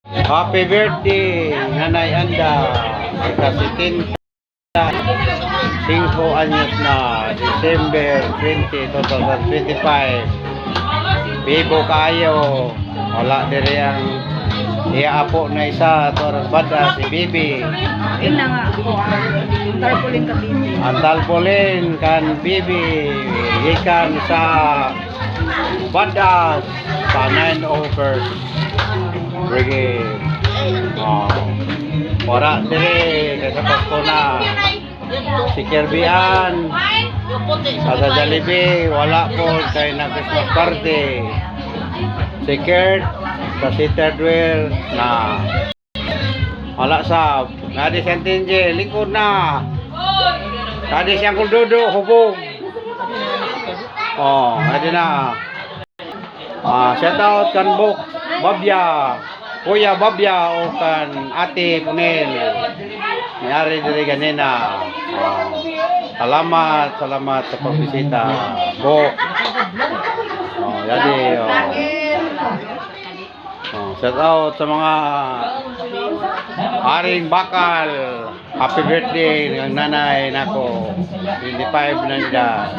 Happy birthday, Nanay Anda. Kasi 5 anyos na, December 20, 2025. Bibo kayo. Wala diri ang iaapo na isa toras bada si Bibi. Yun na nga ako. Tarpaulin ka, Bibi. Ang talpolin kan Bibi ikan sa badas sa 9 over brigade. Wala diri sa Pasko na. Si Kirbyan sa Jollibee wala po kay na Christmas party. Si Kurt sa si third wheel na wala sa nadi sentinje likod na tadi siyang kuldudo hubog nadi na shout out kan Bok Babya Kuya Babya o kan Ate Punel mayari diri ganina. Salamat sa pagbisita Bok. Jadi shout out sa mga haring bakal. Happy birthday ng nanay nako. 25 na nila.